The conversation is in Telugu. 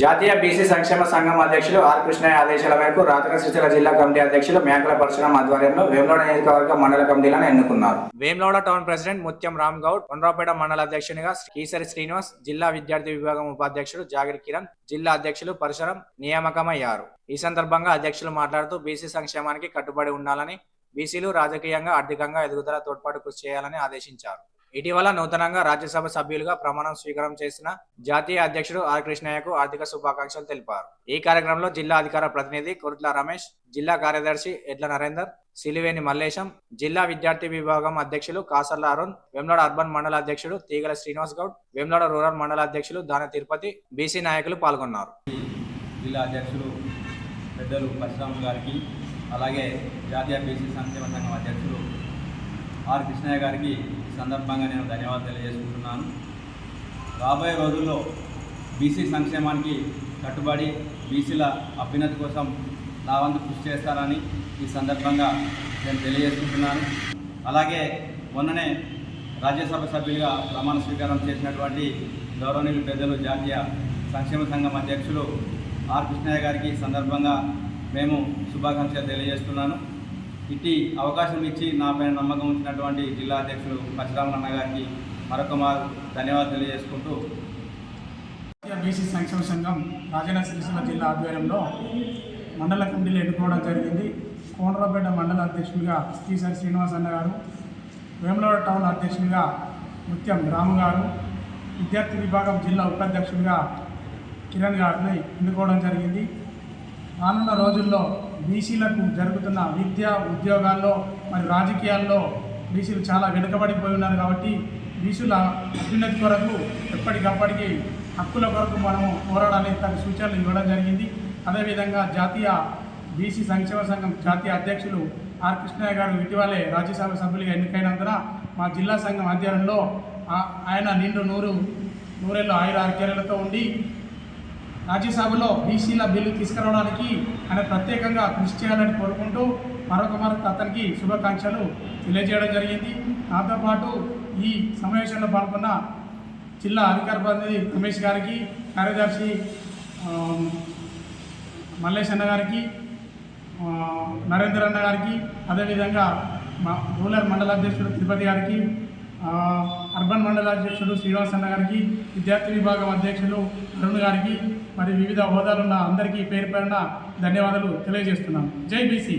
జాతీయ బీసీ సంక్షేమ సంఘం అధ్యక్షులు ఆర్ కృష్ణయ్య ఆదేశాల మేరకు రాజన్న సిరిసిల్ల జిల్లా కమిటీ అధ్యక్షులు మేకల పరశురాం ఆధ్వర్యంలో వేములవాడ నియోజకవర్గ మండల కమిటీలను ఎన్నుకున్నారు. వేములవాడ టౌన్ ప్రెసిడెంట్ ముత్యం రామ్ గౌడ్, కొండ్రాపేట మండల అధ్యక్షునిగా కీసరి శ్రీనివాస్, జిల్లా విద్యార్థి విభాగం ఉపాధ్యక్షుడు జాగిరి కిరణ్, జిల్లా అధ్యక్షులు పరశురాం నియామకమయ్యారు. ఈ సందర్భంగా అధ్యక్షులు మాట్లాడుతూ బీసీ సంక్షేమానికి కట్టుబడి ఉండాలని, బీసీలు రాజకీయంగా ఆర్థికంగా ఎదుగుదల తోడ్పాటు కృషి చేయాలని ఆదేశించారు. ఇటీవల నూతనంగా రాజ్యసభ సభ్యులుగా ప్రమాణం స్వీకారం చేసిన జాతీయ అధ్యక్షుడు ఆర్ కృష్ణయ్యకు ఆర్థిక శుభాకాంక్షలు తెలిపారు. ఈ కార్యక్రమంలో జిల్లా అధికార ప్రతినిధి కొరుట్ల రమేష్, జిల్లా కార్యదర్శి ఎడ్ల నరేందర్, సిలివేని మల్లేశం, జిల్లా విద్యార్థి విభాగం అధ్యక్షులు కాసర్ల అరుణ్, వేములవాడ అర్బన్ మండల అధ్యక్షుడు తీగల శ్రీనివాస్ గౌడ్, వేములవాడ రూరల్ మండల అధ్యక్షులు దాన తిరుపతి, బీసీ నాయకులు పాల్గొన్నారు. జిల్లా అధ్యక్షులు పెద్దలు పరశురామ్ గారికి, అలాగే జాతీయ బీసీ సంక్షేమ సంఘం అధ్యక్షులు ఆర్ కృష్ణయ్య గారికి ఈ సందర్భంగా నేను ధన్యవాదాలు తెలియజేసుకుంటున్నాను. రాబోయే రోజుల్లో బీసీ సంక్షేమానికి కట్టుబడి బీసీల అభ్యున్నతి కోసం నా వంతు కృషి చేస్తానని ఈ సందర్భంగా నేను తెలియజేసుకుంటున్నాను. అలాగే మొన్ననే రాజ్యసభ సభ్యులుగా ప్రమాణ స్వీకారం చేసినటువంటి గౌరవనీయులు పెద్దలు జాతీయ సంక్షేమ సంఘం అధ్యక్షులు ఆర్ కృష్ణయ్య గారికి ఈ సందర్భంగా మేము శుభాకాంక్షలు తెలియజేస్తున్నాను. ఇట్టి అవకాశం ఇచ్చి నాపైన నమ్మకం ఉంచినటువంటి జిల్లా అధ్యక్షులు పరశురామన్న గారికి మరొక ధన్యవాదాలు తెలియజేసుకుంటూ, బీసీ సంక్షేమ సంఘం రాజన్న సిరిసిల్ల జిల్లా ఆధ్వర్యంలో మండల కమిటీలు ఎన్నుకోవడం జరిగింది. కోనరాపేట మండల అధ్యక్షులుగా కీసరి శ్రీనివాస్ అన్న గారు, వేములవాడ టౌన్ అధ్యక్షులుగా ముత్యం రాము గారు, విద్యార్థి విభాగం జిల్లా ఉపాధ్యక్షులుగా కిరణ్ గారిని ఎన్నుకోవడం జరిగింది. రానున్న రోజుల్లో బీసీలకు జరుగుతున్న విద్య, ఉద్యోగాల్లో మరియు రాజకీయాల్లో బీసీలు చాలా వెనుకబడిపోయి ఉన్నారు. కాబట్టి బీసీల అభ్యున్నతి కొరకు ఎప్పటికప్పటికీ హక్కుల కొరకు మనము పోరాడాలని తన సూచనలు ఇవ్వడం జరిగింది. అదేవిధంగా జాతీయ బీసీ సంక్షేమ సంఘం జాతీయ అధ్యక్షులు ఆర్ కృష్ణయ్య గారు ఇటీవలే రాజ్యసభ సభ్యులుగా ఎన్నికైనందున మా జిల్లా సంఘం ఆధ్వర్యంలో ఆయన నిండు నూరేళ్ళు ఆయుర ఆరోగ్యాలతో ఉండి రాజ్యసభలో బీసీల బిల్లు తీసుకురావడానికి ఆయన ప్రత్యేకంగా కృషి చేయాలని కోరుకుంటూ మరొక అతనికి శుభాకాంక్షలు తెలియజేయడం జరిగింది. నాతో పాటు ఈ సమావేశంలో పాల్గొన్న జిల్లా అధికార ప్రతినిధి రమేష్ గారికి, కార్యదర్శి మల్లేష్ అన్న గారికి, నరేందర్ అన్న గారికి, అదేవిధంగా రూరల్ మండల అధ్యక్షుడు తిరుపతి గారికి, అర్బన్ మండల అధ్యక్షుడు శ్రీనివాస్ అన్న గారికి, విద్యార్థి విభాగం అధ్యక్షులు అరుణ్ గారికి, మరి వివిధ హోదాలున్న అందరికీ పేరు పేరున ధన్యవాదాలు తెలియజేస్తున్నాను. జై బీసీ.